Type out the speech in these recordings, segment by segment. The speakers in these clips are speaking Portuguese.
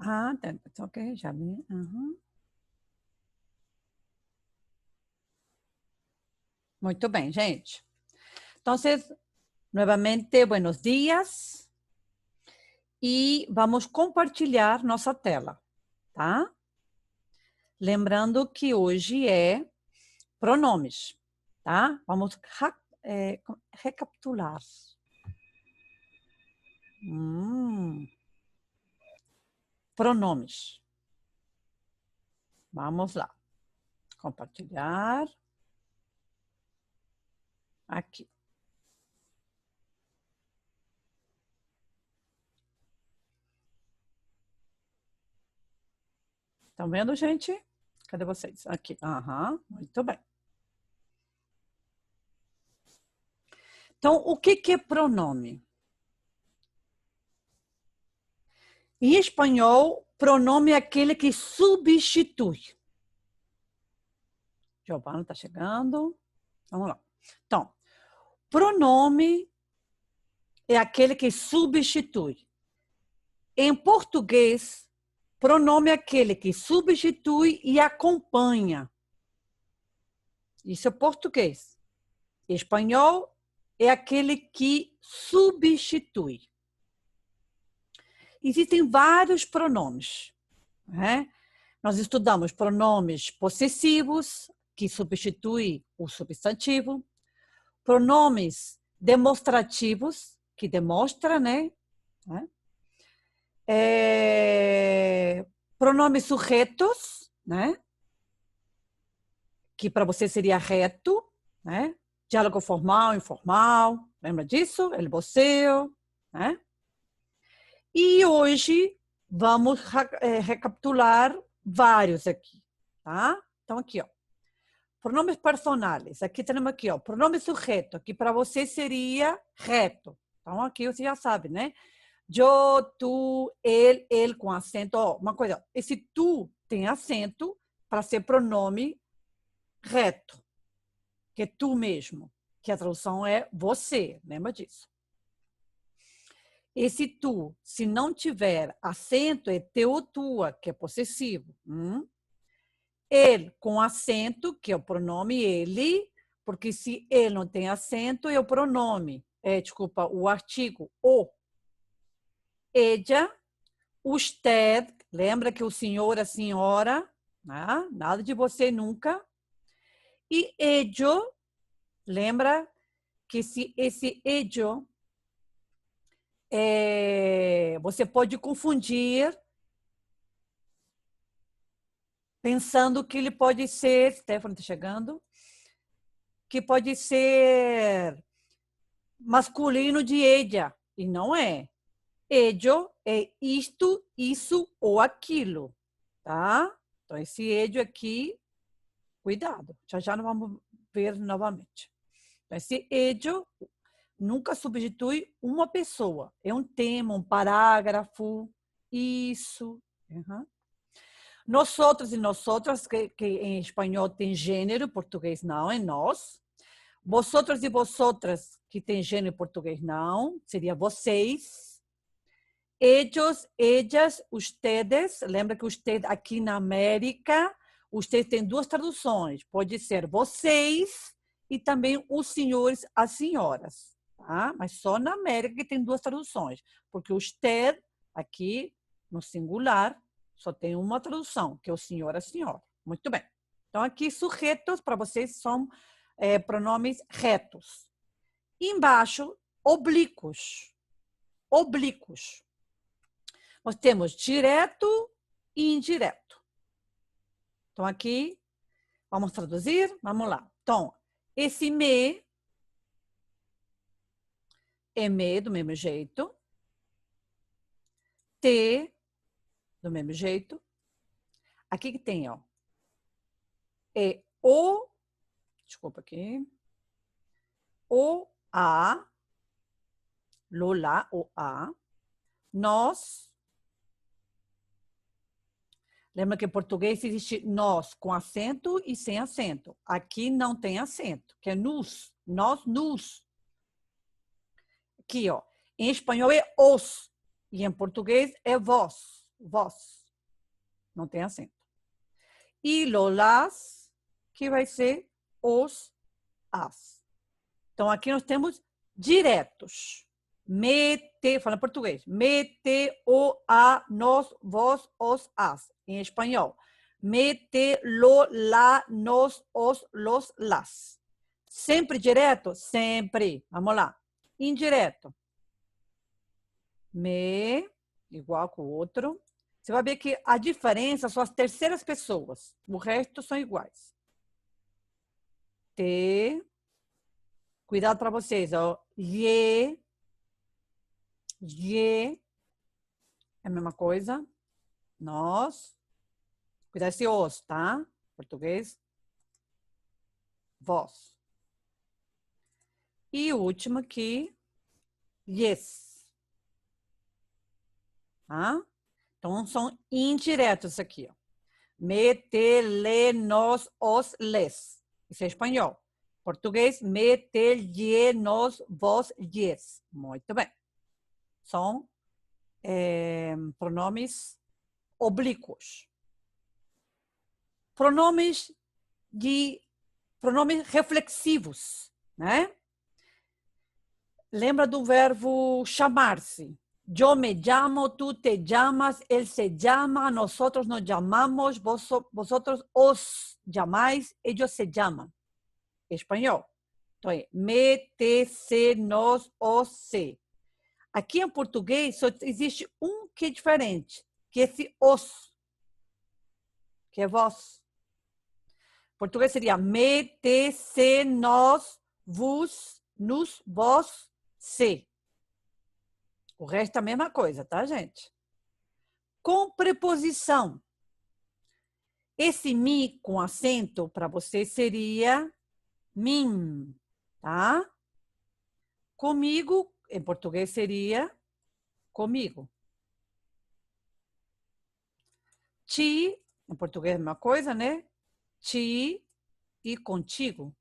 Ah, tá, ok, já vi. Uhum. Muito bem, gente. Então, novamente, buenos dias. E vamos compartilhar nossa tela, tá? Lembrando que hoje é pronomes, tá? Vamos recapitular. Pronomes. Vamos lá. Compartilhar. Aqui. Estão vendo, gente? Cadê vocês? Aqui. Aham, muito bem. Então, o que é pronome? Em espanhol, pronome é aquele que substitui. Giovana está chegando. Vamos lá. Então, pronome é aquele que substitui. Em português, pronome é aquele que substitui e acompanha. Isso é português. Em espanhol é aquele que substitui. Existem vários pronomes, né? Nós estudamos pronomes possessivos, que substituem o substantivo, pronomes demonstrativos, que demonstra, né? Pronomes sujetos, né? Que para você seria reto, né? Diálogo formal, informal, lembra disso? El você, né? E hoje vamos recapitular vários aqui, tá? Então aqui, ó. Pronomes personais. Aqui temos aqui, ó, pronome sujeito, que para você seria reto. Então aqui você já sabe, né? Eu, tu, ele com acento. Ó, uma coisa, esse tu tem acento para ser pronome reto, que é tu mesmo, que a tradução é você, lembra disso? Esse tu, se não tiver acento, é teu ou tua, que é possessivo. Ele com acento, que é o pronome ele, porque se ele não tem acento, é o pronome, desculpa, o artigo o. Ella, usted, lembra que o senhor, a senhora, né? Nada de você nunca. E ello, lembra que esse ello, você pode confundir pensando que ele pode ser, Stephanie está chegando, que pode ser masculino de ella, e não é. Ello é isto, isso ou aquilo, tá? Então, esse ello aqui, cuidado, já não vamos ver novamente. Então, esse ello nunca substitui uma pessoa, é um tema, um parágrafo, isso. Uhum. Nosotros e nosotras, que em espanhol tem gênero, em português não, é nós. Vosotros e vosotras, que tem gênero em português não, seria vocês. Ellos, ellas, ustedes, lembra que usted aqui na América, usted tem duas traduções, pode ser vocês e também os senhores, as senhoras, tá? Mas só na América que tem duas traduções, porque usted aqui no singular só tem uma tradução, que é o senhor, a senhora. Muito bem. Então aqui sujeitos para vocês são pronomes retos. Embaixo, oblíquos. Oblíquos. Nós temos direto e indireto. Então, aqui, vamos traduzir? Vamos lá. Então, esse me é me do mesmo jeito. Te, do mesmo jeito. Aqui que tem, ó. É o, desculpa aqui. O, a, Lola, o a. Nós. Lembra que em português existe nós com acento e sem acento. Aqui não tem acento, que é nos. Nós, nos. Aqui, ó. Em espanhol é os. E em português é vós. vós. Não tem acento. E las, que vai ser os, as. Então, aqui nós temos diretos. Me, fala em português. Me, te, o, a, nos, vós, os, as. Em espanhol. Me, te, lo, la, nos, os, los, las. Sempre direto? Sempre. Vamos lá. Indireto. Me, igual com o outro. Você vai ver que a diferença são as terceiras pessoas. O resto são iguais. Te. Cuidado para vocês, ó. Ye. Ye. É a mesma coisa. Nós. Cuidado esse os, tá? Português. Vós. E o último aqui. Yes. Tá? Então, são indiretos aqui, ó. Me, te, le, nos, os, les. Isso é espanhol. Português, me, te, lhe, nos, vós, lhes. Muito bem. São pronomes oblíquos. Pronomes reflexivos, né? Lembra do verbo chamar-se. Yo me llamo, tú te llamas, él se llama, nosotros nos llamamos, vosotros os llamáis, ellos se llaman. Espanhol. Então, me, te, se, nos, os, se. Aqui em português só existe um que é diferente, que é esse os, que é vós. Em português seria me, te, se, nós, vos, nos, vós, se. O resto é a mesma coisa, tá, gente? Com preposição. Esse mi com acento para você seria mim, tá? Comigo, em português seria comigo. Ti, em português é a mesma coisa, né? Ti e contigo.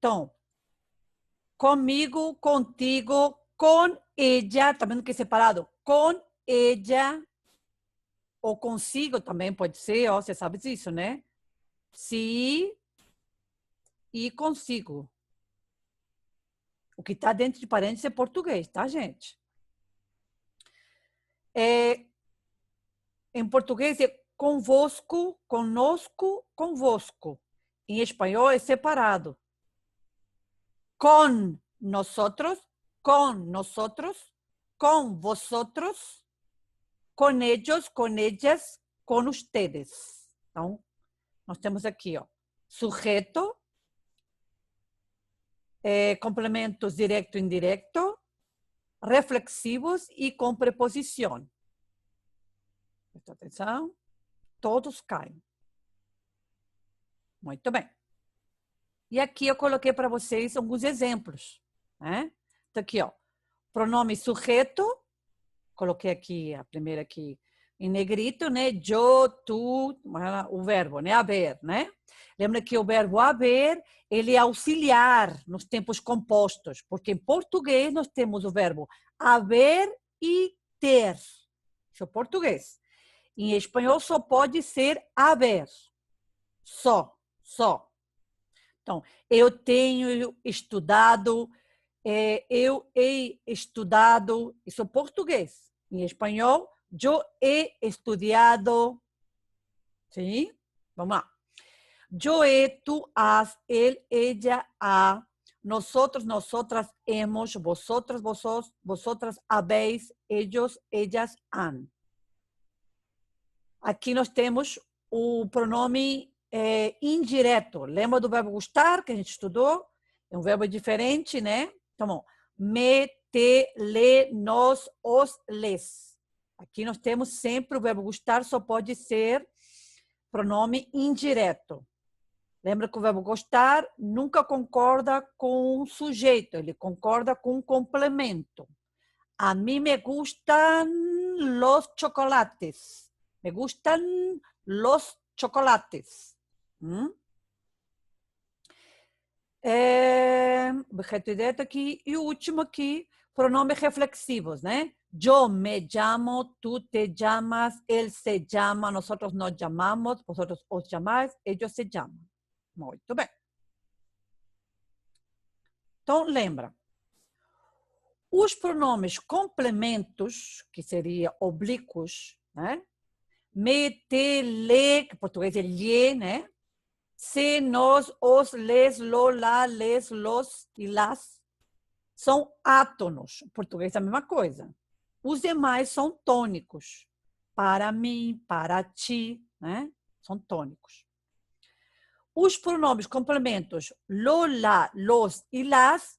Então, comigo, contigo, com ella, tá vendo que é separado? Com ella, ou consigo também pode ser, ó, você sabe disso, né? Se e consigo. O que está dentro de parênteses é português, tá, gente? Em português é convosco, conosco, convosco. Em espanhol é separado. Con nosotros, con vosotros, con ellos, con ellas, con ustedes. Então, nós temos aqui, ó, sujeito, complementos direto e indireto, reflexivos e com preposição. Presta atenção, todos caem. Muito bem. E aqui eu coloquei para vocês alguns exemplos, né? Então, aqui, ó, pronome sujeito, coloquei aqui, a primeira aqui, em negrito, né? Eu, tu, o verbo, né? Haver, né? Lembra que o verbo haver, ele é auxiliar nos tempos compostos, porque em português nós temos o verbo haver e ter. Isso é português. Em espanhol só pode ser haver. Só. Então, eu tenho estudado, eu he estudado, isso é português. Em espanhol, eu he estudiado. Sim? Vamos lá. Yo he, tú has, él, ella, ha, nosotros, nosotras, hemos, vosotros, vosotras habéis, ellos, ellas, han. Aqui nós temos o pronome indireto. Lembra do verbo gostar, que a gente estudou? É um verbo diferente, né? Então, bom, me, te, le, nos, os, les. Aqui nós temos sempre o verbo gostar, só pode ser pronome indireto. Lembra que o verbo gostar nunca concorda com o sujeito, ele concorda com o complemento. A mim me gustan los chocolates. Me gustan los chocolates. Objeto direto aqui. E o último aqui, pronomes reflexivos, né? Yo me llamo, tú te llamas, él se llama, nosotros nos llamamos, vosotros os llamáis, ellos se llaman. Muito bem. Então, lembra. Os pronomes complementos, que seria oblíquos, né? Me, te, le, que em português é lhe, né? Se, nós, os, les, lo, lá, les, los e las, são átonos. Em português é a mesma coisa. Os demais são tônicos. Para mim, para ti, né? São tônicos. Os pronomes complementos lo, lá, los e las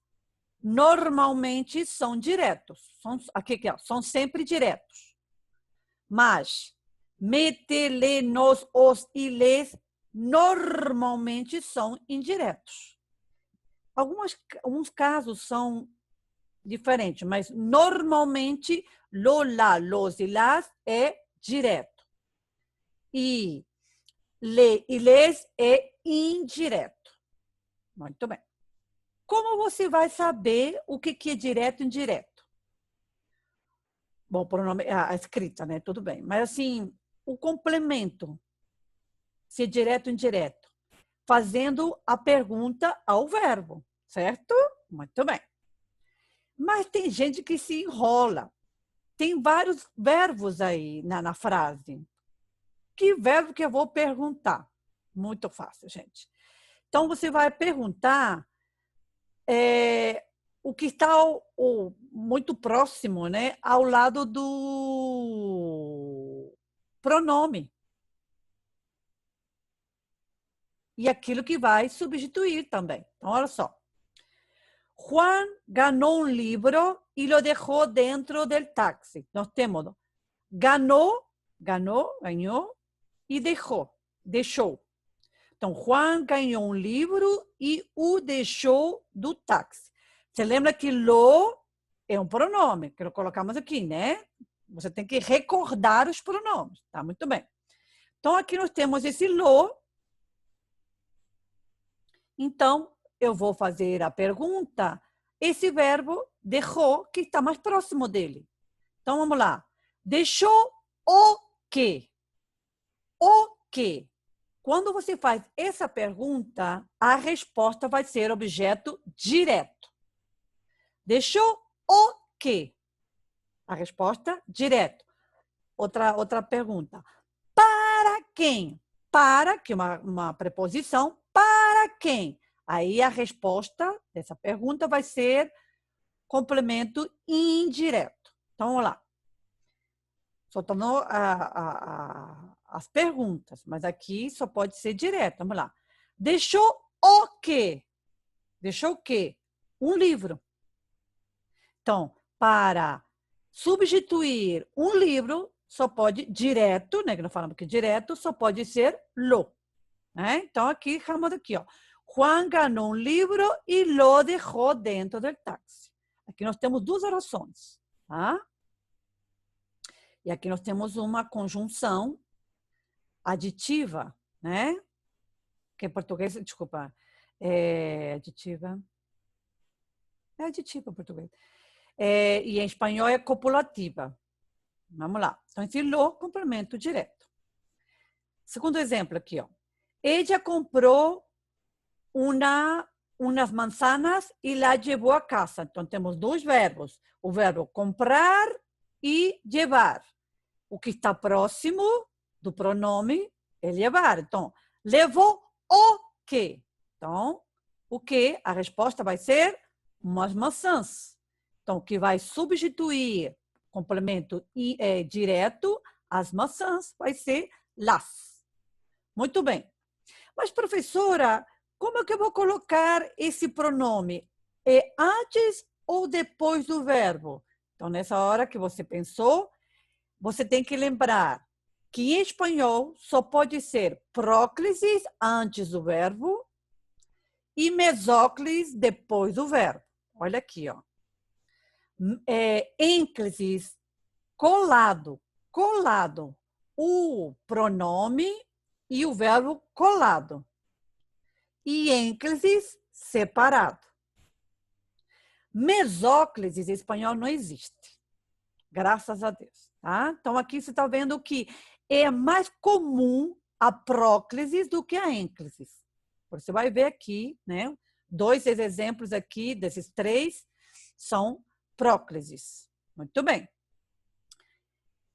normalmente são diretos. Aqui, são sempre diretos. Mas me, te, le, nos, os e les normalmente são indiretos. Alguns casos são diferentes, mas normalmente lo, lá, los e las é direto. E le e les é indireto. Muito bem. Como você vai saber o que é direto e indireto? Bom, pronome, a escrita, né? Tudo bem. Mas, assim, o complemento, se é direto ou indireto, fazendo a pergunta ao verbo, certo? Muito bem. Mas tem gente que se enrola. Tem vários verbos aí na frase. Que verbo que eu vou perguntar? Muito fácil, gente. Então, você vai perguntar o que está muito próximo, né, ao lado do pronome. E aquilo que vai substituir também. Então, olha só. Juan ganhou um livro e lo dejó dentro del táxi. Nós temos ganhou e deixou. Então, Juan ganhou um livro e o deixou do táxi. Você lembra que lo é um pronome, que nós colocamos aqui, né? Você tem que recordar os pronomes, tá? Muito bem. Então, aqui nós temos esse lo. Então, eu vou fazer a pergunta, esse verbo deixou, que está mais próximo dele. Então, vamos lá. Deixou o quê? O quê? Quando você faz essa pergunta, a resposta vai ser objeto direto. Deixou o quê? A resposta direto. Outra pergunta. Para quem? Para, que é uma preposição, para quem? Aí a resposta dessa pergunta vai ser complemento indireto. Então, vamos lá. Só tornou as perguntas, mas aqui só pode ser direto. Vamos lá. Deixou o quê? Deixou o quê? Um livro. Então, para substituir um livro, só pode direto, né? Que nós falamos que direto só pode ser lo. Né? Então, aqui, chamamos aqui, ó. Juan ganhou um livro e lo deixou dentro do táxi. Aqui nós temos duas orações, tá? E aqui nós temos uma conjunção aditiva, né? Que em português, desculpa, aditiva. É aditiva em português. E em espanhol é copulativa. Vamos lá. Então, esse lo, complemento direto. Segundo exemplo aqui, ó. Ella comprou umas manzanas e la llevou a casa. Então, temos dois verbos. O verbo comprar e llevar. O que está próximo do pronome é levar. Então, levou o quê? Então, o quê? A resposta vai ser umas maçãs. Então, o que vai substituir complemento direto, as maçãs, vai ser las. Muito bem. Mas, professora, como é que eu vou colocar esse pronome? É antes ou depois do verbo? Então, nessa hora que você pensou, você tem que lembrar que em espanhol só pode ser próclisis antes do verbo e mesóclise depois do verbo. Olha aqui, ó. Ênclisis, colado. O pronome e o verbo colado. E ênclisis separado. Mesóclise em espanhol não existe. Graças a Deus. Tá? Então, aqui você está vendo que é mais comum a próclise do que a ênclise. Você vai ver aqui, né? 2 exemplos aqui, desses 3, são próclises. Muito bem.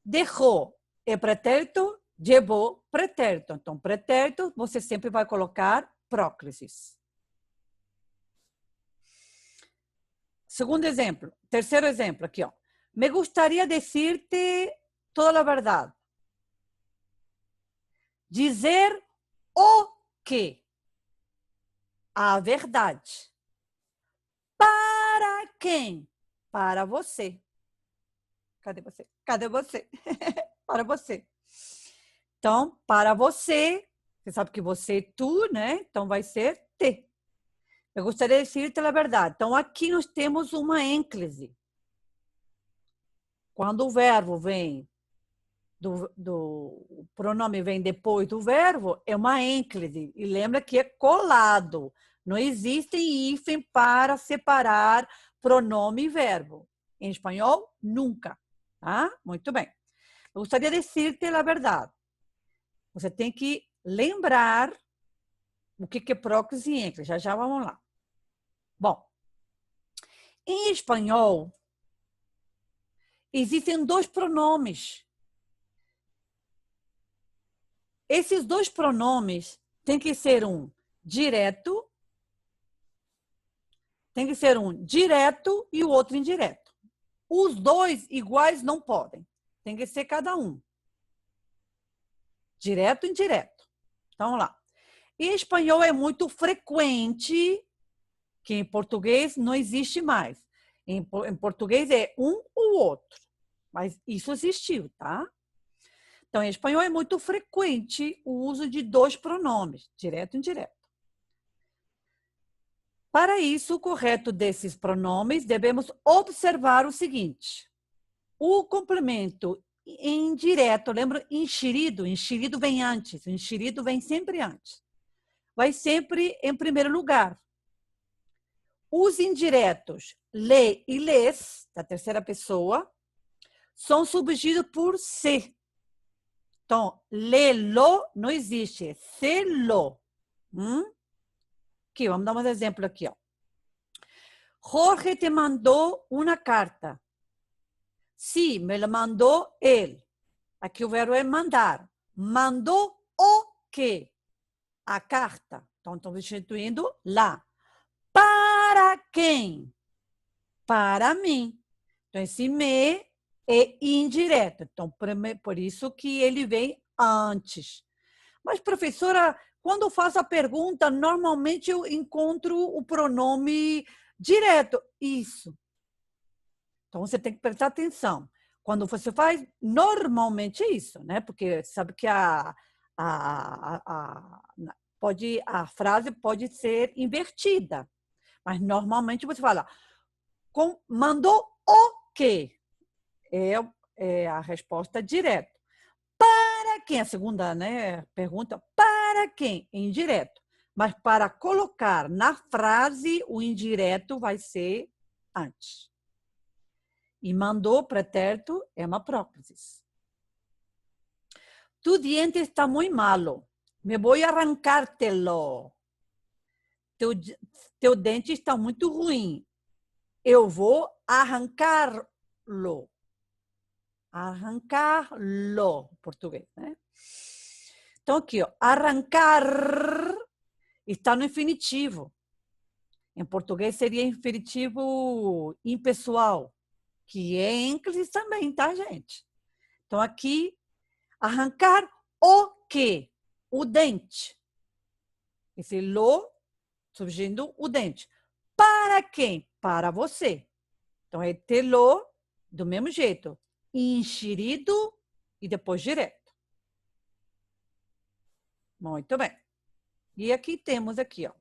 Dejó é pretérito, llevó pretérito. Então, pretérito, você sempre vai colocar próclises. Segundo exemplo, terceiro exemplo aqui, ó. Me gustaría decirte toda a verdade. Dizer o quê? A verdade. Para quem? Para você. Cadê você? Cadê você? Para você. Então, para você, você sabe que você é tu, né? Então, vai ser te. Eu gostaria de dizer-te a verdade. Então, aqui nós temos uma ênclise. Quando o verbo vem, o pronome vem depois do verbo, é uma ênclise. E lembra que é colado. Não existe hífen para separar pronome e verbo. Em espanhol, nunca. Tá? Muito bem. Eu gostaria de dizer-te a verdade. Você tem que lembrar o que é próclise e ênclise. Já vamos lá. Bom, em espanhol, existem 2 pronomes. Esses 2 pronomes tem que ser um direto, e o outro indireto. Os 2 iguais não podem. Tem que ser cada um. Direto e indireto. Então, vamos lá. Em espanhol é muito frequente, que em português não existe mais. Em português é um ou outro. Mas isso existiu, tá? Então, em espanhol é muito frequente o uso de 2 pronomes, direto e indireto. Para isso, o correto desses pronomes, devemos observar o seguinte. O complemento indireto, lembra? Enxerido. Enxerido vem antes. Enxerido vem sempre antes. Vai sempre em primeiro lugar. Os indiretos, le e les, da terceira pessoa, são substituídos por se. Então, le-lo não existe, é se-lo. Aqui, vamos dar um exemplo aqui, ó. Jorge te mandou uma carta. Sí, me lo mandou ele. Aqui o verbo é mandar. Mandou o quê? A carta. Então, estou substituindo lá. Para quem? Para mim. Então, esse me é indireto. Então, por isso que ele vem antes. Mas, professora, quando eu faço a pergunta, normalmente eu encontro o pronome direto. Isso. Então, você tem que prestar atenção. Quando você faz, normalmente é isso, né? Porque sabe que a frase pode ser invertida. Mas, normalmente, você fala, mandou o quê? É a resposta direta. Para quem? A segunda, né, pergunta, para quem? Indireto. Mas para colocar na frase, o indireto vai ser antes. E mandou, pretérito, é uma próclise. Tu diente está muito malo. Me vou arrancar-te-lo. Teu dente está muito ruim. Eu vou arrancar-lo. Arrancar-lo, português, né? Então, aqui, ó, arrancar está no infinitivo. Em português seria infinitivo impessoal, que é em inglês também, tá, gente? Então, aqui, arrancar o quê? O dente. Esse lo, surgindo o dente. Para quem? Para você. Então, é te-lo, do mesmo jeito. Enxerido e depois direto. Muito bem. E aqui temos aqui, ó,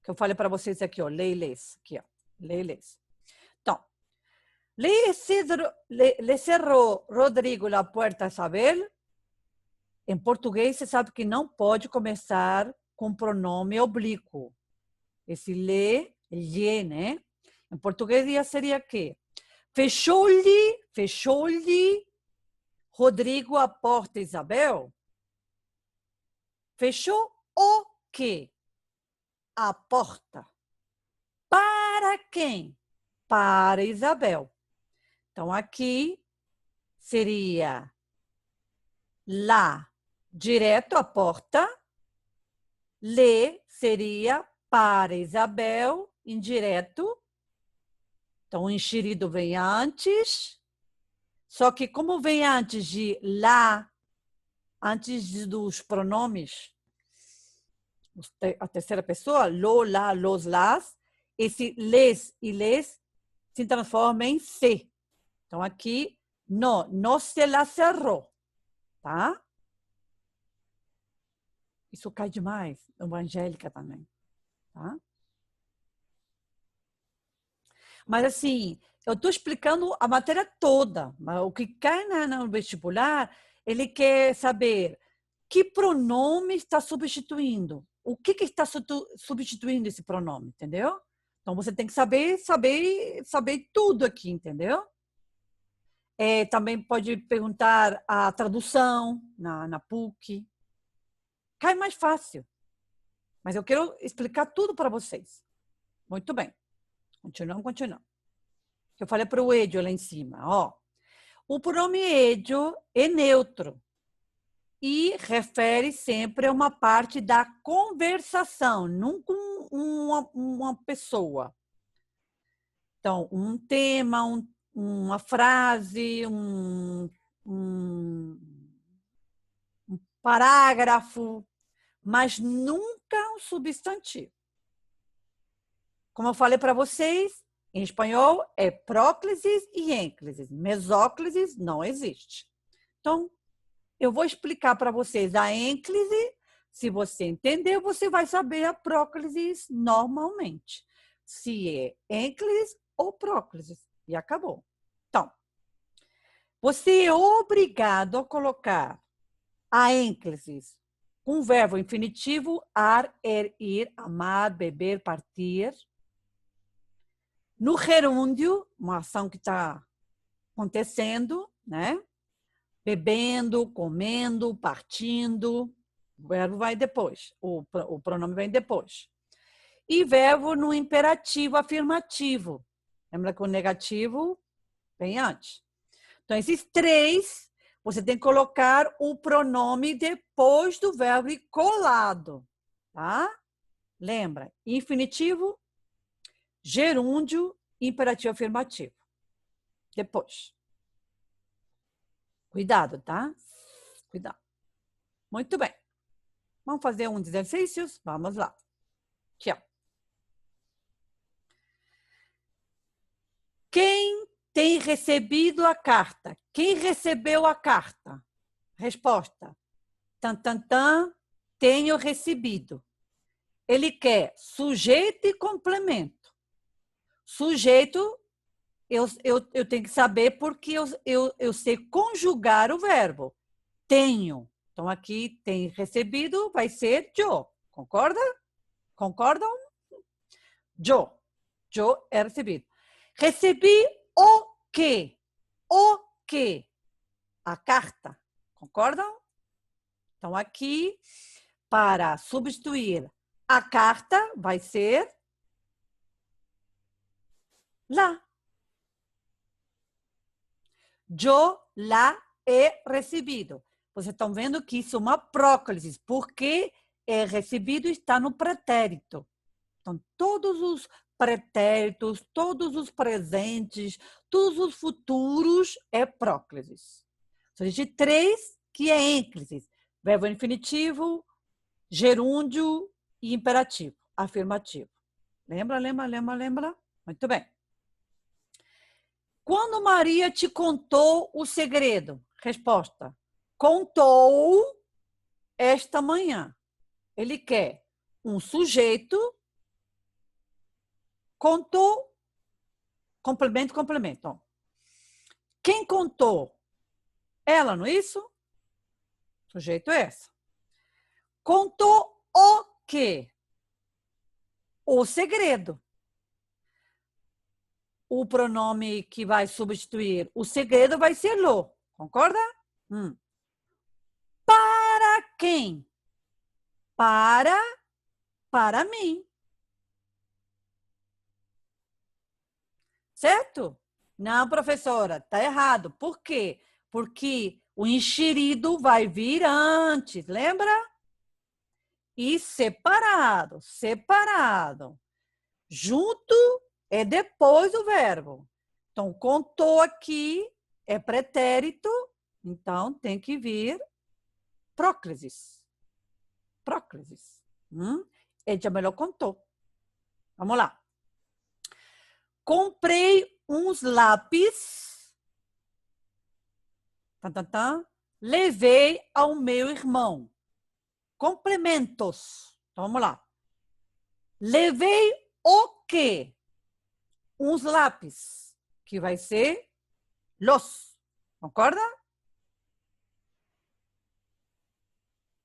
que eu falei para vocês aqui, ó, leiles, aqui, ó, leiles. Então, le cerró Rodrigo la puerta a Isabel. Em português, você sabe que não pode começar com pronome oblíquo. Esse lhe, né? Em português seria quê? Fechou-lhe Rodrigo a porta, Isabel? Fechou o quê? A porta. Para quem? Para Isabel. Então, aqui seria lá, direto à porta. Le seria para Isabel, indireto. Então, o enxerido vem antes. Só que como vem antes de lá, antes dos pronomes, a terceira pessoa, lo, lá, los, las, esse les e les se transforma em se. Então, aqui, no se la cerró, tá? Isso cai demais, evangélica também, tá? Mas, assim, eu estou explicando a matéria toda, mas o que cai no vestibular, ele quer saber que pronome está substituindo, o que está substituindo esse pronome, entendeu? Então, você tem que saber tudo aqui, entendeu? Também pode perguntar a tradução na PUC. Cai mais fácil. Mas eu quero explicar tudo para vocês. Muito bem. Continuando. Eu falei para o Edio lá em cima. Ó. O pronome Edio é neutro e refere sempre a uma parte da conversação, nunca uma pessoa. Então, um tema, uma frase, um parágrafo, mas nunca um substantivo. Como eu falei para vocês, em espanhol é próclisis e ênclisis. Mesóclisis não existe. Então, eu vou explicar para vocês a ênclise. Se você entender, você vai saber a próclisis normalmente. Se é ênclisis ou próclisis. E acabou. Então, você é obrigado a colocar a ênclisis com o verbo infinitivo ar, ir, amar, beber, partir. No gerúndio, uma ação que está acontecendo, né? Bebendo, comendo, partindo. O verbo vai depois, o pronome vem depois. E verbo no imperativo afirmativo. Lembra que o negativo vem antes. Então, esses três, você tem que colocar o pronome depois do verbo e colado, tá? Lembra? Infinitivo, gerúndio, imperativo afirmativo. Depois. Cuidado, tá? Cuidado. Muito bem. Vamos fazer uns exercícios? Vamos lá. Aqui, ó. Quem tem recebido a carta? Quem recebeu a carta? Resposta. Tenho recebido. Ele quer sujeito e complemento. Sujeito, eu tenho que saber porque eu sei conjugar o verbo. Tenho. Então, aqui tem recebido, vai ser yo. Concorda? Concordam? Yo. Yo é recebido. Recebi o quê? O quê? A carta. Concordam? Então, aqui, para substituir a carta, vai ser lá. Yo la he recebido. Vocês estão vendo que isso é uma próclise, porque recebido está no pretérito. Então, todos os pretéritos, todos os presentes, todos os futuros é próclisis. Só existe três que é ênclisis. Verbo infinitivo, gerúndio e imperativo, afirmativo. Lembra? Muito bem. Quando Maria te contou o segredo? Resposta. Contou esta manhã. Ele quer um sujeito, contou, complemento. Quem contou? Ela, não é isso? O sujeito é essa. Contou o quê? o segredo. O pronome que vai substituir o segredo vai ser lo. Concorda? Para quem? Para mim. Certo? Não, professora, tá errado. Por quê? Porque o enxerido vai vir antes, lembra? E separado, separado. Junto é depois do verbo. Então, contou aqui é pretérito, então tem que vir próclisis. Próclisis. Ella me lo contou. Vamos lá. Comprei uns lápis. Levei ao meu irmão. Complementos. Então, vamos lá. Levei o quê? Uns lápis, que vai ser los. Concorda?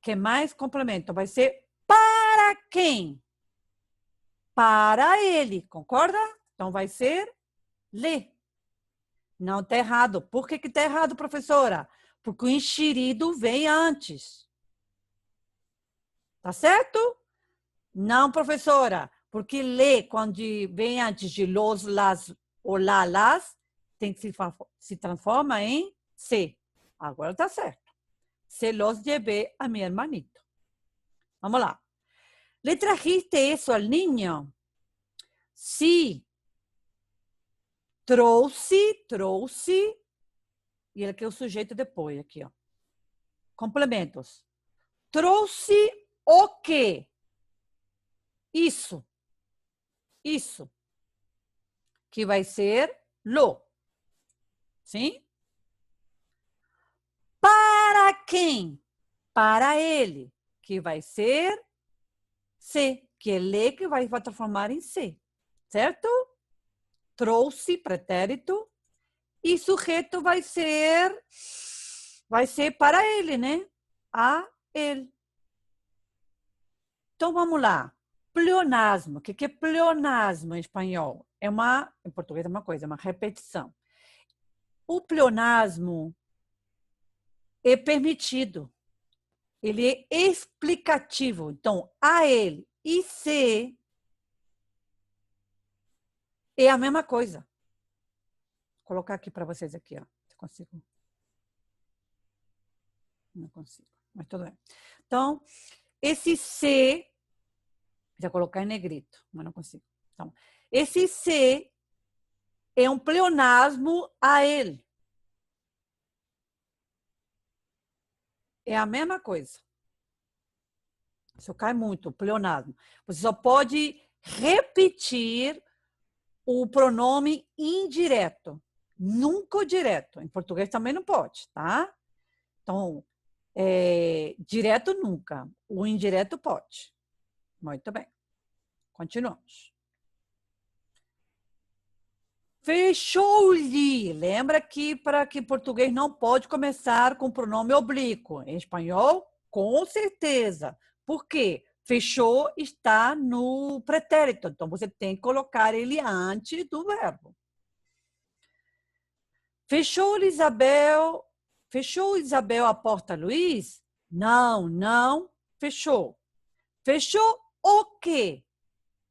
Que mais complemento? Vai ser para quem? Para ele. Concorda? Então, vai ser le. Não, está errado. Por que está errado, professora? Porque o enxerido vem antes. Tá certo? Não, professora. Porque le, quando vem antes de los, las ou lá, las, tem que se transforma em se. Agora tá certo. Se los llevé a mi hermanito. Vamos lá. ¿Le trajiste eso al niño? Sí. Trouxe. E aqui é o sujeito depois, aqui, ó. Complementos. Trouxe o quê? Isso. Que vai ser lo. Sim? Para quem? Para ele. Que vai ser se. Que é le que vai transformar em se. Certo? Trouxe, pretérito. E sujeito vai ser para ele, né? A ele. Então, vamos lá. Pleonasmo. O que é pleonasmo em espanhol? Em português é uma coisa, é uma repetição. O pleonasmo é permitido. Ele é explicativo. Então, a ele e se é a mesma coisa. Vou colocar aqui para vocês aqui, ó. Se consigo. Não consigo, mas tudo bem. Então, esse se, vou colocar em negrito, mas não consigo. Então, esse se é um pleonasmo a ele. É a mesma coisa. Isso cai muito, o pleonasmo. Você só pode repetir o pronome indireto. Nunca o direto. Em português também não pode, tá? Então, direto nunca. O indireto pode. Muito bem. Continuamos. Fechou-lhe. Lembra que para que português não pode começar com pronome oblíquo. Em espanhol, com certeza. Por quê? Fechou está no pretérito. Então, você tem que colocar ele antes do verbo. Fechou Isabel a porta, Luiz? Não fechou. Fechou o quê?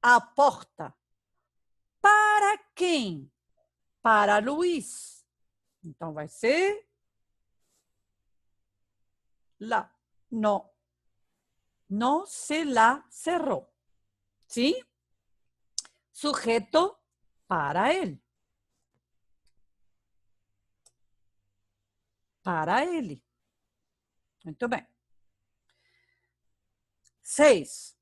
A porta. Para quem? Para Luiz. Então, vai ser lá. No se la cerró. Sim? Sujeto para ele. Para ele. Muito bem. 6.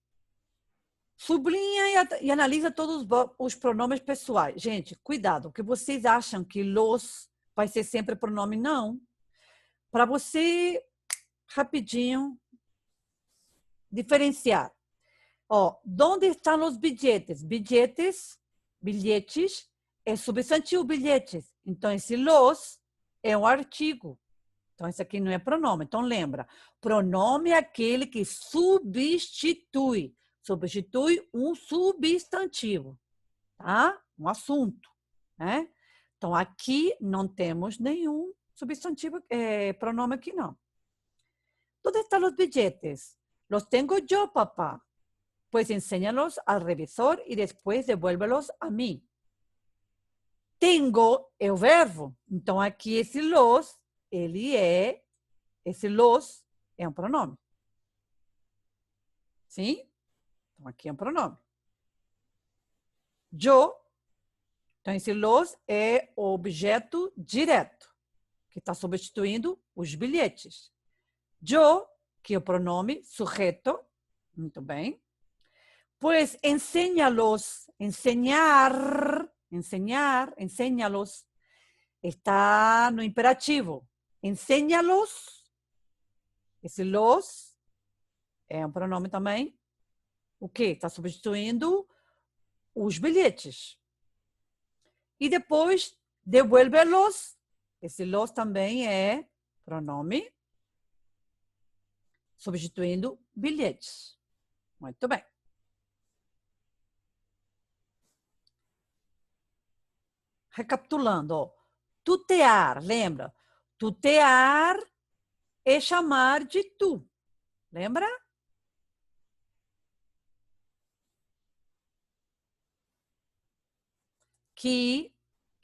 Sublinha e analisa todos os pronomes pessoais. Gente, cuidado, porque vocês acham que los vai ser sempre pronome. Não. Para você, rapidinho, diferenciar. Ó, onde estão os bilhetes? Bilhetes é substantivo bilhetes. Então, esse los é um artigo. Então, esse aqui não é pronome. Então, lembra, pronome é aquele que substitui. substitui um substantivo, tá? Um assunto, né? Então, aqui não temos nenhum substantivo, pronome aqui não. ¿Dónde están los billetes? Los tengo yo, papá. Pues enséñalos al revisor y después devuélvelos a mí. Tengo é o verbo. Então, aqui esse los, esse los é um pronome. Sim? Então, aqui é um pronome. Yo, então esse los é o objeto direto, que está substituindo os bilhetes. Yo, que é o pronome sujeto, muito bem. Pues enséñalos, enseñar, enséñalos, está no imperativo. Enséñalos, esse los é um pronome também. O quê? Está substituindo os bilhetes. E depois, devuélvelos, esse los também é pronome, substituindo bilhetes. Muito bem. Recapitulando, ó. Tutear, lembra? Tutear é chamar de tu. Lembra? Que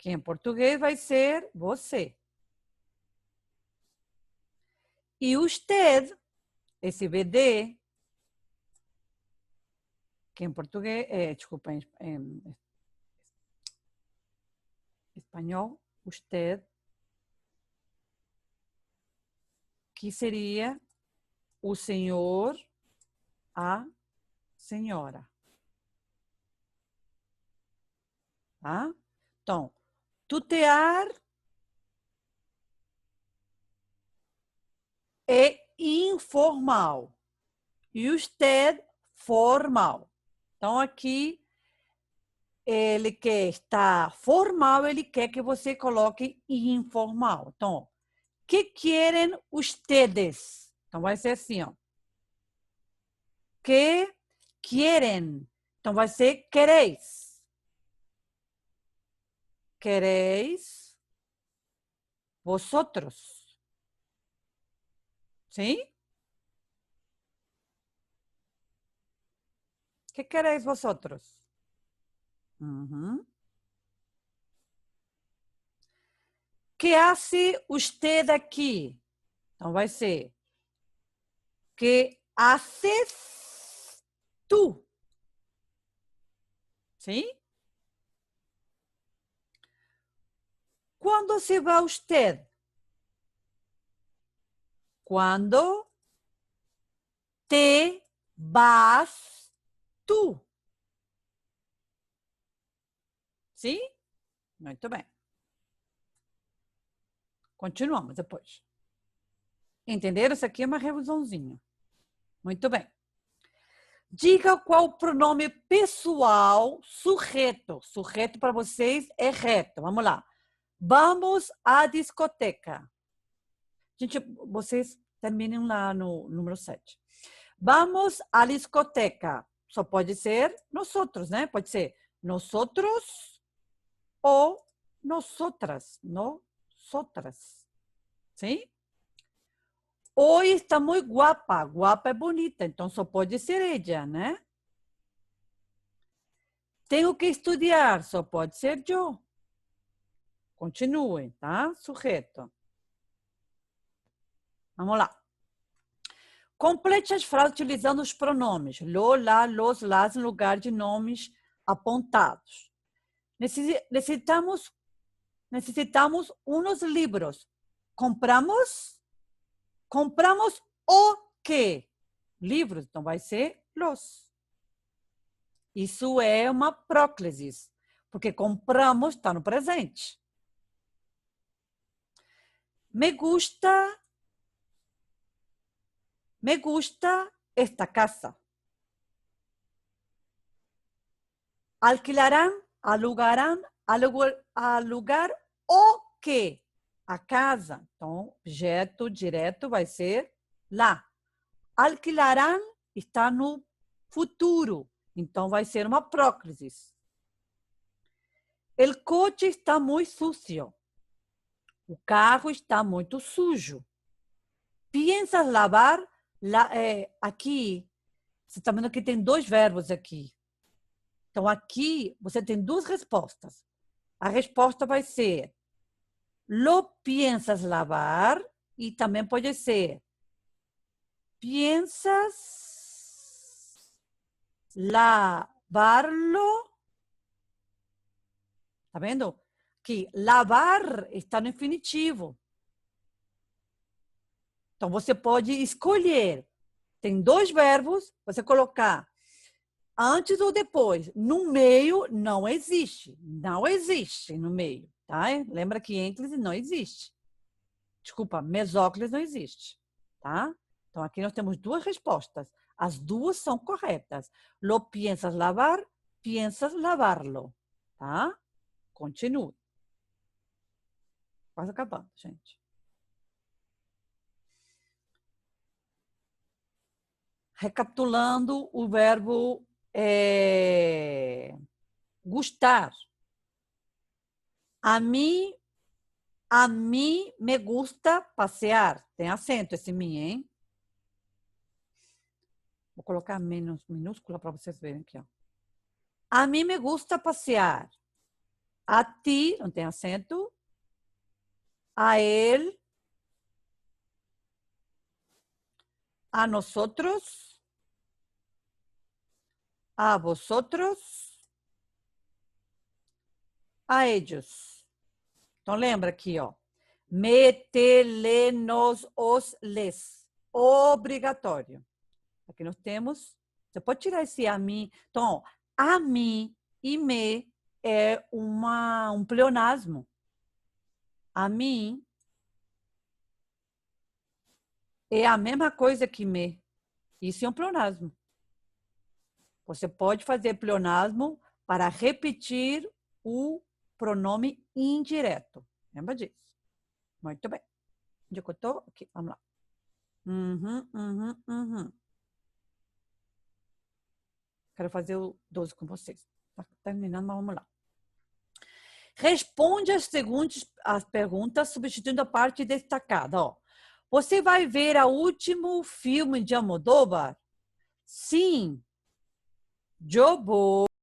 em português vai ser você. E usted, esse VD, que em português, desculpa, em espanhol, usted, que seria o senhor, a senhora. Tá? Então, tutear é informal e usted formal. Então, aqui ele quer estar formal, ele quer que você coloque informal. Então, que querem ustedes? Então, vai ser assim, ó. Que querem? Então, vai ser quereis. Quereis vosotros. Sim? Que quereis vosotros? Uhum. Que hace usted aqui? Então, vai ser que haces tu? Sim? Quando se va usted? Quando te vas tu? Sim? Muito bem. Continuamos depois. Entenderam? Isso aqui é uma revisãozinha. Muito bem. Diga qual o pronome pessoal sujeto. Sujeto para vocês é reto. Vamos lá. Vamos à discoteca. Gente, vocês terminem lá no número 7. Vamos à discoteca. Só pode ser nosotros, né? Pode ser nosotros ou nosotras. Nosotras. Sim? Hoy está muito guapa. Guapa é bonita, então só pode ser ella, né? Tenho que estudar, só pode ser eu. Continue, tá? Sujeito. Vamos lá. Complete as frases utilizando os pronomes lo, la, los, las, em lugar de nomes apontados. Necessitamos uns livros. Compramos o quê? Livros, então vai ser los. Isso é uma próclise, porque compramos está no presente. Me gusta esta casa. Alquilarán, alugar o quê? A casa. Então, objeto direto vai ser lá. Alquilarán está no futuro. Então, vai ser uma próclise. El coche está muito sucio. O carro está muito sujo. Piensas lavar? Aqui, você está vendo que tem dois verbos aqui. Então, aqui, você tem duas respostas. A resposta vai ser: lo piensas lavar? E também pode ser: piensas lavarlo? Tá vendo? Que lavar está no infinitivo. Então, você pode escolher. Tem dois verbos, você colocar antes ou depois. No meio, não existe. Não existe no meio, tá? Lembra que ênclise não existe. Desculpa, mesóclise não existe, tá? Então, aqui nós temos duas respostas. As duas são corretas. Lo piensas lavar, piensas lavarlo, tá? Continue. Quase acabando, gente. Recapitulando o verbo gustar. A mim me gusta passear. Tem acento esse mim, hein? Vou colocar menos minúscula para vocês verem aqui, ó. A mim me gusta passear. A ti, não tem acento. A él. A nosotros. A vosotros. A ellos. Então, lembra aqui, ó. Me, te, le, nos, os, les. Obrigatório. Aqui nós temos... Você pode tirar esse a mim. Então, ó, a mim e me é um pleonasmo. A mim é a mesma coisa que me. Isso é um pleonasmo. Você pode fazer pleonasmo para repetir o pronome indireto. Lembra disso? Muito bem. Onde eu estou? Aqui, vamos lá. Quero fazer o 12 com vocês. Está terminando, mas vamos lá. Responde as seguintes perguntas, substituindo a parte destacada. Ó. Você vai ver o último filme de Almodóvar? Sim. Eu vou.